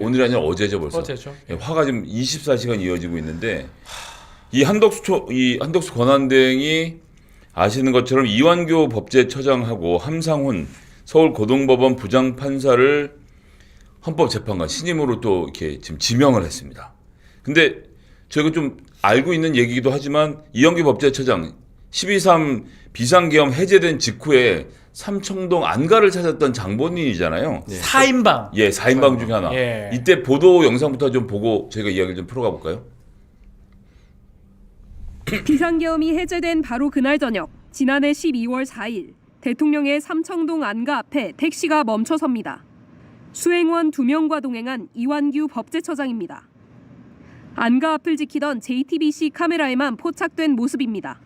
오늘이 아니라 어제죠 벌써. 어제죠. 예, 화가 지금 24시간 이어지고 있는데 이 한덕수 권한대행이 아시는 것처럼 이완규 법제처장하고 함상훈 서울고등법원 부장판사를 헌법재판관 신임으로 또 이렇게 지금 지명을 했습니다. 근데 저희가 좀 알고 있는 얘기기도 하지만 이완규 법제처장 12.3 비상계엄 해제된 직후에 삼청동 안가를 찾았던 장본인이잖아요. 네. 4인방. 예, 4인방 중에 하나. 예. 이때 보도 영상부터 좀 보고 저희가 이야기를 좀 풀어가 볼까요? 비상계엄이 해제된 바로 그날 저녁, 지난해 12월 4일 대통령의 삼청동 안가 앞에 택시가 멈춰섭니다. 수행원 2명과 동행한 이완규 법제처장입니다. 안가 앞을 지키던 JTBC 카메라에만 포착된 모습입니다.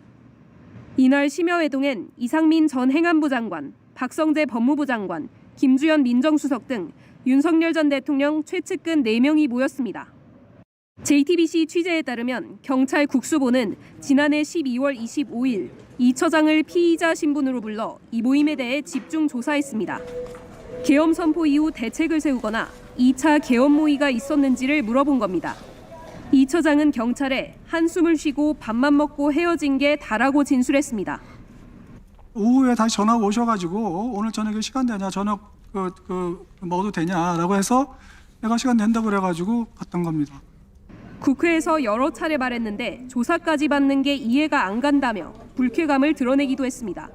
이날 심야회동엔 이상민 전 행안부 장관, 박성재 법무부 장관, 김주현 민정수석 등 윤석열 전 대통령 최측근 4명이 모였습니다. JTBC 취재에 따르면 경찰 국수본은 지난해 12월 25일 이 처장을 피의자 신분으로 불러 이 모임에 대해 집중 조사했습니다. 계엄 선포 이후 대책을 세우거나 2차 계엄 모의가 있었는지를 물어본 겁니다. 이 처장은 경찰에 한숨을 쉬고 밥만 먹고 헤어진 게 다라고 진술했습니다. 오후에 다시 전화가 오셔가지고 오늘 저녁에 시간 되냐, 저녁 먹어도 되냐라고 해서 내가 시간 된다고 그래가지고 갔던 겁니다. 국회에서 여러 차례 말했는데 조사까지 받는 게 이해가 안 간다며 불쾌감을 드러내기도 했습니다.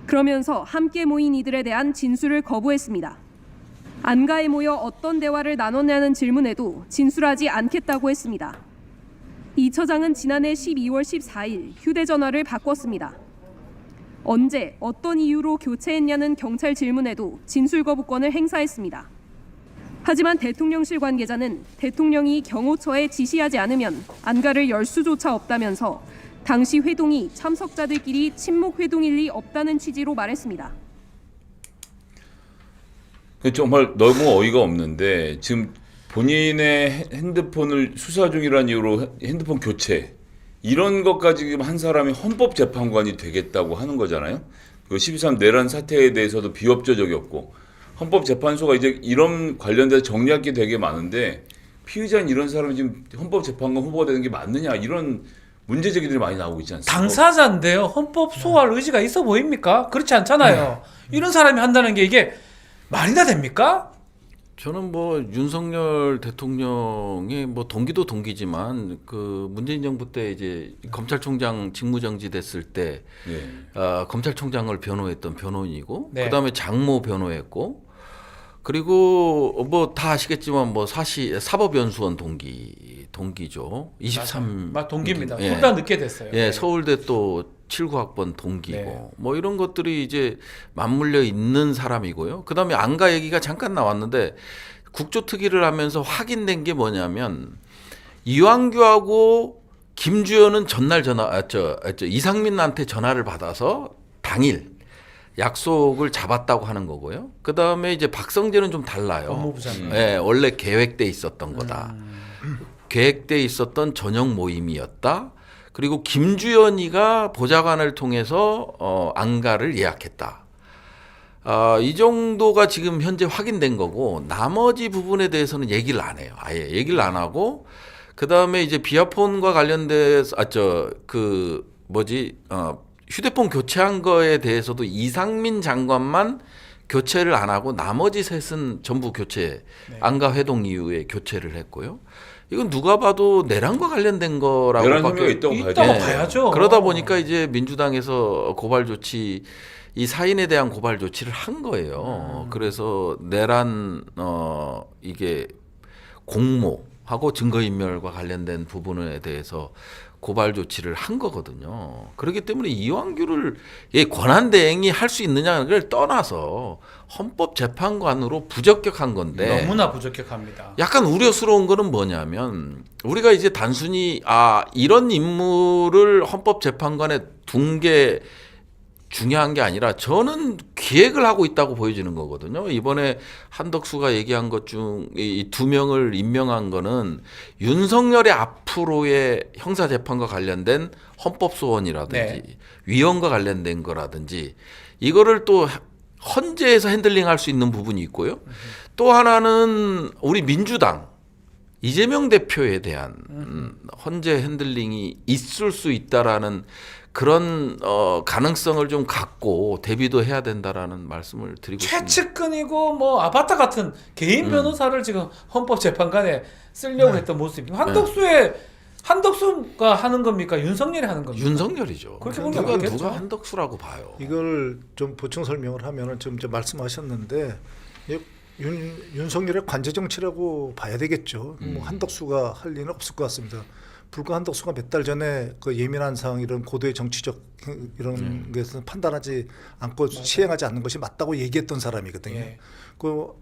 그러면서 함께 모인 이들에 대한 진술을 거부했습니다. 안가에 모여 어떤 대화를 나눴냐는 질문에도 진술하지 않겠다고 했습니다. 이 처장은 지난해 12월 14일 휴대전화를 바꿨습니다. 언제 어떤 이유로 교체했냐는 경찰 질문에도 진술 거부권을 행사했습니다. 하지만 대통령실 관계자는 대통령이 경호처에 지시하지 않으면 안가를 열 수조차 없다면서 당시 회동이 참석자들끼리 친목 회동일 리 없다는 취지로 말했습니다. 정말 너무 어이가 없는데 지금 본인의 핸드폰을 수사 중이라는 이유로 핸드폰 교체 이런 것까지 지금 한 사람이 헌법재판관이 되겠다고 하는 거잖아요. 그 12.3 내란 사태에 대해서도 비협조적이었고 헌법재판소가 이제 이런 관련돼서 정리할 게 되게 많은데 피의자인 이런 사람이 지금 헌법재판관 후보가 되는 게 맞느냐 이런 문제 제기들이 많이 나오고 있지 않습니까? 당사자인데요. 헌법 소화할 의지가 있어 보입니까? 그렇지 않잖아요. 이런 사람이 한다는 게 이게 말이나 됩니까? 저는 뭐 윤석열 대통령의 뭐 동기도 동기지만 그 문재인 정부 때 이제 검찰총장 직무정지 됐을 때 검찰총장을 변호했던 변호인이고 네. 그다음에 장모 변호했고 그리고 뭐 다 아시겠지만 뭐 사법연수원 동기죠. 23 동기입니다. 예. 둘 다 늦게 됐어요. 예, 서울대 또 79학번 동기고 네. 뭐 이런 것들이 이제 맞물려 있는 사람이고요. 그다음에 안가 얘기가 잠깐 나왔는데 국조특위를 하면서 확인된 게 뭐냐면 이완규하고 김주현은 전날 이상민한테 전화를 받아서 당일 약속을 잡았다고 하는 거고요. 그다음에 이제 박성재는 좀 달라요. 법무부 장관. 예, 원래 계획돼 있었던 거다. 계획돼 있었던 저녁 모임이었다. 그리고 김주현이가 보좌관을 통해서 안가를 예약했다. 이 정도가 지금 현재 확인된 거고 나머지 부분에 대해서는 얘기를 안 해요. 아예 얘기를 안 하고 그 다음에 이제 비아폰과 관련돼서 휴대폰 교체한 거에 대해서도 이상민 장관만 교체를 안 하고 나머지 셋은 전부 교체 안가 회동 이후에 교체를 했고요. 이건 누가 봐도 내란과 관련된 거라고 내란 혐의가 있다고 봐야죠. 그러다 보니까 이제 민주당에서 고발 조치 이 사인에 대한 고발 조치를 한 거예요. 그래서 내란 이게 공모하고 증거인멸과 관련된 부분에 대해서 고발 조치를 한 거거든요. 그렇기 때문에 이완규를 권한대행이 할 수 있느냐를 떠나서 헌법재판관으로 부적격한 건데 너무나 부적격합니다. 약간 우려스러운 거는 뭐냐면 우리가 이제 단순히 이런 인물을 헌법재판관에 둔 게 중요한 게 아니라 저는 기획을 하고 있다고 보여지는 거거든요. 이번에 한덕수가 얘기한 것 중 이 2명을 임명한 거는 윤석열의 앞으로의 형사재판과 관련된 헌법소원이라든지 위헌과 관련된 거라든지 이거를 또 헌재에서 핸들링할 수 있는 부분이 있고요. 또 하나는 우리 민주당 이재명 대표에 대한 헌재 핸들링이 있을 수 있다라는 그런 가능성을 좀 갖고 대비도 해야 된다라는 말씀을 드리고 싶습니다. 최측근이고 뭐 아바타 같은 개인 변호사를 지금 헌법재판관에 쓰려고 했던 모습이 한덕수가 하는 겁니까? 윤석열이 하는 겁니까? 윤석열이죠. 그렇게 보는 게 맞겠죠. 누가 한덕수라고 봐요. 이걸 좀 보충 설명을 하면은 좀 이제 말씀하셨는데 윤석열의 관제 정치라고 봐야 되겠죠. 뭐 한덕수가 할 리는 없을 것 같습니다. 불과 한덕수가 몇 달 전에 그 예민한 사항 이런 고도의 정치적 이런 것은 판단하지 않고 시행하지 않는 것이 맞다고 얘기했던 사람이거든요. 예. 그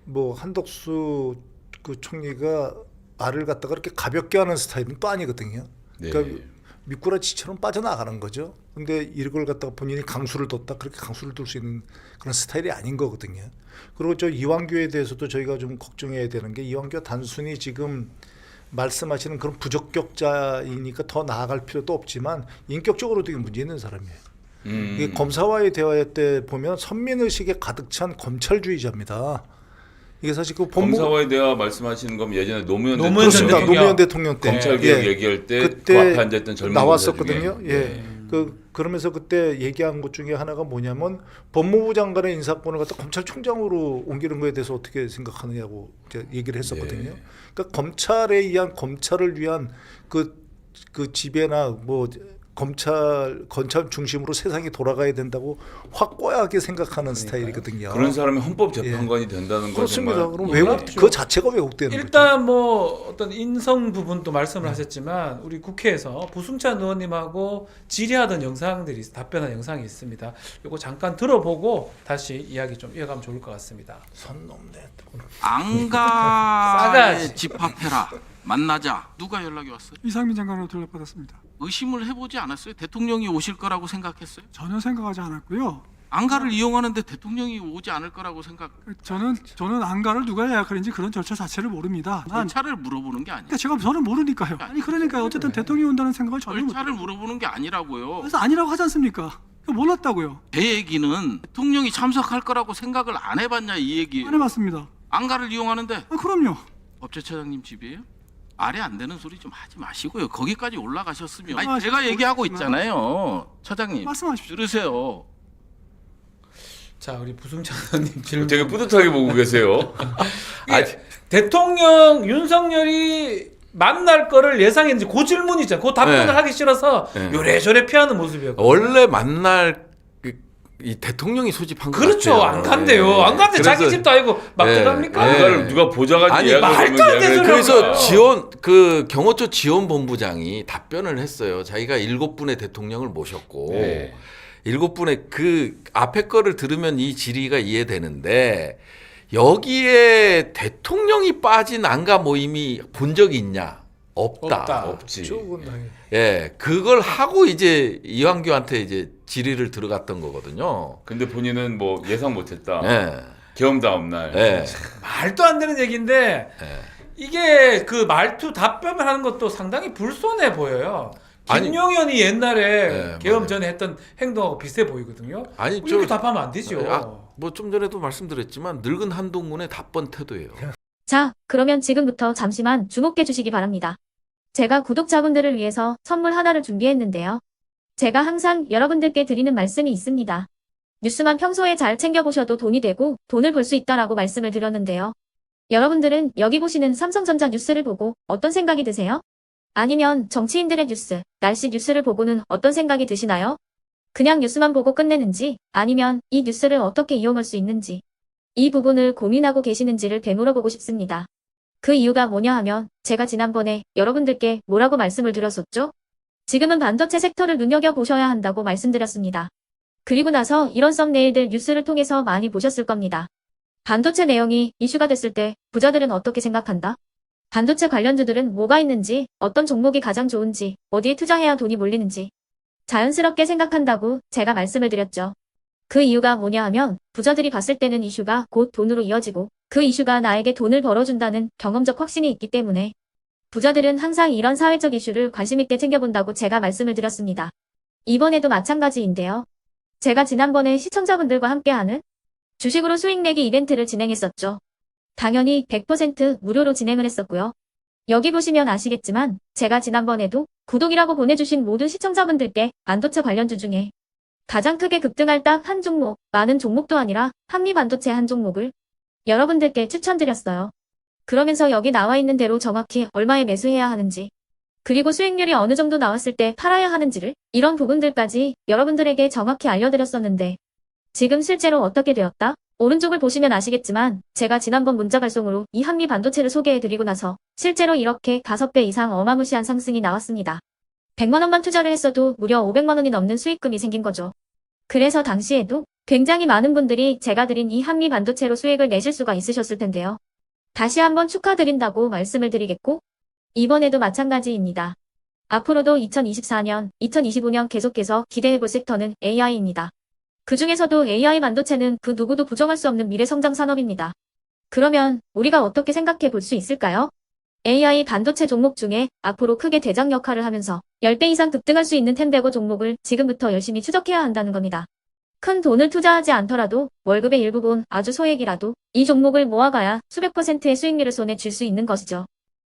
뭐 한덕수 그 총리가 말을 갖다가 그렇게 가볍게 하는 스타일은 또 아니거든요. 네. 그러니까 미꾸라지처럼 빠져나가는 거죠. 근데 이걸 갖다가 본인이 강수를 뒀다 그렇게 강수를 둘 수 있는 그런 스타일이 아닌 거거든요. 그리고 저 이완규에 대해서도 저희가 좀 걱정해야 되는 게 이완규가 단순히 지금 말씀하시는 그런 부적격자이니까 더 나아갈 필요도 없지만 인격적으로도 이게 문제 있는 사람이에요. 이게 검사와의 대화 때 보면 선민의식에 가득 찬 검찰주의자입니다. 이게 사실 그 검사와의 대화 말씀하시는 건 예전에 노무현 그렇습니다. 대통령 노무현 대통령 때 검찰개혁 예. 얘기할 때 그때 그 앞에 앉아있던 젊은 나왔었거든요. 검사 중에. 예. 그러면서 그때 얘기한 것 중에 하나가 뭐냐면 법무부 장관의 인사권을 갖다 검찰총장으로 옮기는 거에 대해서 어떻게 생각하느냐고 이제 얘기를 했었거든요. 네. 그러니까 검찰에 의한 검찰을 위한 그 지배나 뭐 검찰 중심으로 세상이 돌아가야 된다고 확고하게 생각하는 스타일이거든요. 그런 사람이 헌법재판관이 된다는 건 그렇습니다. 정말 그럼 왜곡 그 자체가 왜곡되는 거죠. 일단 뭐 어떤 인성 부분도 말씀을 하셨지만 우리 국회에서 부승찬 의원님하고 질의하던 영상들이 답변한 영상이 있습니다. 이거 잠깐 들어보고 다시 이야기 좀 이어가면 좋을 것 같습니다. 선 넘네. 싸가지. 안가에 집합해라. 만나자. 누가 연락이 왔어요? 이상민 장관으로 연락받았습니다. 의심을 해보지 않았어요? 대통령이 오실 거라고 생각했어요? 전혀 생각하지 않았고요. 안가를 이용하는데 대통령이 오지 않을 거라고 생각. 저는 안가를 누가 예약하는지 그런 절차 자체를 모릅니다. 절차를 물어보는 게 아니에요. 저는 모르니까요. 아니 그러니까 어쨌든 대통령이 온다는 생각을 전혀 못. 절차를 물어보는 게 아니라고요. 그래서 아니라고 하지 않습니까? 몰랐다고요. 제 얘기는 대통령이 참석할 거라고 생각을 안 해봤냐 이 얘기예요. 안 해봤습니다. 안가를 이용하는데 그럼요. 법제처장님 집이에요? 말이 안 되는 소리 좀 하지 마시고요. 거기까지 올라가셨으면. 아, 아니, 제가 얘기하고 있잖아요. 처장님. 말씀하십시오. 들으세요. 자, 우리 부승찬 의원님 질문. 되게 뿌듯하게 보고 계세요. 이게 대통령 윤석열이 만날 거를 예상했는지 그 질문이죠. 그 답변을 네. 하기 싫어서 네. 요래저래 피하는 모습이었고. 원래 만날 이 대통령이 소집한 거 그렇죠. 같아요. 안 간대요. 예. 안 간대. 자기 그래서- 집도 아니고 막 예. 들어갑니까? 예. 안가를 누가 보좌관이 아니, 예약을 말도 안 되는 소리 그래서 그래요. 경호처 지원본부장이 답변을 했어요. 자기가 7분의 대통령을 모셨고 네. 7분의 그 앞에 거를 들으면 이 질의가 이해되는데 여기에 대통령이 빠진 안가 모임이 본 적이 있냐? 없다. 없지. 조금 예, 그걸 하고 이제 이완규한테 이제 질의를 들어갔던 거거든요. 근데 본인은 뭐 예상 못했다. 예, 계엄 다음 날. 예, 말도 안 되는 얘기인데 예. 이게 그 말투 답변을 하는 것도 상당히 불손해 보여요. 아니, 김용현이 옛날에 네, 계엄 맞아요. 전에 했던 행동하고 비슷해 보이거든요. 아니 이렇게 답하면 안 되죠. 뭐 좀 전에도 말씀드렸지만 늙은 한동훈의 답번 태도예요. 자, 그러면 지금부터 잠시만 주목해 주시기 바랍니다. 제가 구독자분들을 위해서 선물 하나를 준비했는데요. 제가 항상 여러분들께 드리는 말씀이 있습니다. 뉴스만 평소에 잘 챙겨보셔도 돈이 되고 돈을 벌 수 있다라고 말씀을 드렸는데요. 여러분들은 여기 보시는 삼성전자 뉴스를 보고 어떤 생각이 드세요? 아니면 정치인들의 뉴스, 날씨 뉴스를 보고는 어떤 생각이 드시나요? 그냥 뉴스만 보고 끝내는지 아니면 이 뉴스를 어떻게 이용할 수 있는지 이 부분을 고민하고 계시는지를 되물어보고 싶습니다. 그 이유가 뭐냐 하면 제가 지난번에 여러분들께 뭐라고 말씀을 드렸었죠? 지금은 반도체 섹터를 눈여겨보셔야 한다고 말씀드렸습니다. 그리고 나서 이런 썸네일들 뉴스를 통해서 많이 보셨을 겁니다. 반도체 내용이 이슈가 됐을 때 부자들은 어떻게 생각한다? 반도체 관련주들은 뭐가 있는지, 어떤 종목이 가장 좋은지, 어디에 투자해야 돈이 몰리는지 자연스럽게 생각한다고 제가 말씀을 드렸죠. 그 이유가 뭐냐 하면 부자들이 봤을 때는 이슈가 곧 돈으로 이어지고 그 이슈가 나에게 돈을 벌어준다는 경험적 확신이 있기 때문에 부자들은 항상 이런 사회적 이슈를 관심 있게 챙겨본다고 제가 말씀을 드렸습니다. 이번에도 마찬가지인데요. 제가 지난번에 시청자분들과 함께하는 주식으로 수익 내기 이벤트를 진행했었죠. 당연히 100% 무료로 진행을 했었고요. 여기 보시면 아시겠지만 제가 지난번에도 구독이라고 보내주신 모든 시청자분들께 반도체 관련주 중에 가장 크게 급등할 딱 한 종목, 많은 종목도 아니라 한미반도체 한 종목을 여러분들께 추천드렸어요. 그러면서 여기 나와 있는 대로 정확히 얼마에 매수해야 하는지, 그리고 수익률이 어느 정도 나왔을 때 팔아야 하는지를, 이런 부분들까지 여러분들에게 정확히 알려드렸었는데 지금 실제로 어떻게 되었다? 오른쪽을 보시면 아시겠지만 제가 지난번 문자 발송으로 이 한미 반도체를 소개해드리고 나서 실제로 이렇게 5배 이상 어마무시한 상승이 나왔습니다. 100만 원만 투자를 했어도 무려 500만 원이 넘는 수익금이 생긴 거죠. 그래서 당시에도 굉장히 많은 분들이 제가 드린 이 한미 반도체로 수익을 내실 수가 있으셨을 텐데요. 다시 한번 축하드린다고 말씀을 드리겠고, 이번에도 마찬가지입니다. 앞으로도 2024년, 2025년 계속해서 기대해볼 섹터는 AI입니다. 그 중에서도 AI 반도체는 그 누구도 부정할 수 없는 미래 성장 산업입니다. 그러면 우리가 어떻게 생각해 볼 수 있을까요? AI 반도체 종목 중에 앞으로 크게 대장 역할을 하면서 10배 이상 급등할 수 있는 텐베고 종목을 지금부터 열심히 추적해야 한다는 겁니다. 큰 돈을 투자하지 않더라도 월급의 일부분, 아주 소액이라도 이 종목을 모아가야 수백 %의 수익률을 손에 쥘 수 있는 것이죠.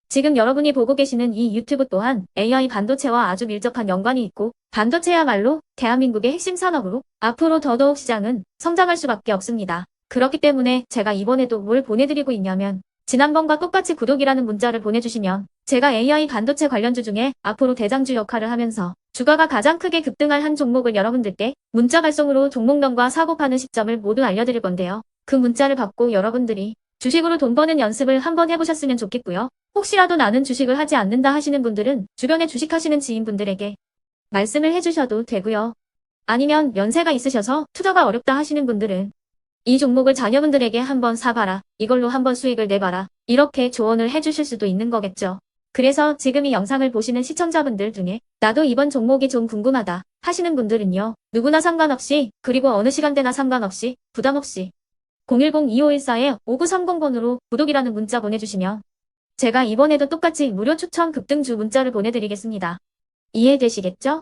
지금 여러분이 보고 계시는 이 유튜브 또한 AI 반도체와 아주 밀접한 연관이 있고, 반도체야말로 대한민국의 핵심 산업으로 앞으로 더더욱 시장은 성장할 수밖에 없습니다. 그렇기 때문에 제가 이번에도 뭘 보내드리고 있냐면, 지난번과 똑같이 구독이라는 문자를 보내주시면 제가 AI 반도체 관련주 중에 앞으로 대장주 역할을 하면서 주가가 가장 크게 급등할 한 종목을 여러분들께 문자 발송으로 종목명과 사고 파는 시점을 모두 알려드릴 건데요. 그 문자를 받고 여러분들이 주식으로 돈 버는 연습을 한번 해보셨으면 좋겠고요. 혹시라도 나는 주식을 하지 않는다 하시는 분들은 주변에 주식하시는 지인분들에게 말씀을 해주셔도 되고요. 아니면 연세가 있으셔서 투자가 어렵다 하시는 분들은 이 종목을 자녀분들에게 한번 사봐라, 이걸로 한번 수익을 내봐라, 이렇게 조언을 해주실 수도 있는 거겠죠. 그래서 지금 이 영상을 보시는 시청자분들 중에 나도 이번 종목이 좀 궁금하다 하시는 분들은요, 누구나 상관없이, 그리고 어느 시간대나 상관없이 부담 없이 010-2514-5930번으로 구독이라는 문자 보내주시면 제가 이번에도 똑같이 무료 추천 급등주 문자를 보내드리겠습니다. 이해되시겠죠?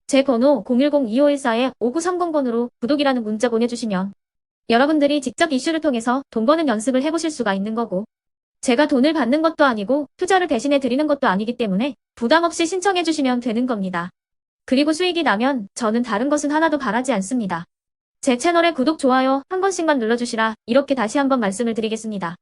제 번호 010-2514-5930번으로 구독이라는 문자 보내주시면 여러분들이 직접 이슈를 통해서 돈 버는 연습을 해보실 수가 있는 거고, 제가 돈을 받는 것도 아니고 투자를 대신해 드리는 것도 아니기 때문에 부담 없이 신청해 주시면 되는 겁니다. 그리고 수익이 나면 저는 다른 것은 하나도 바라지 않습니다. 제 채널에 구독, 좋아요 한 번씩만 눌러주시라, 이렇게 다시 한번 말씀을 드리겠습니다.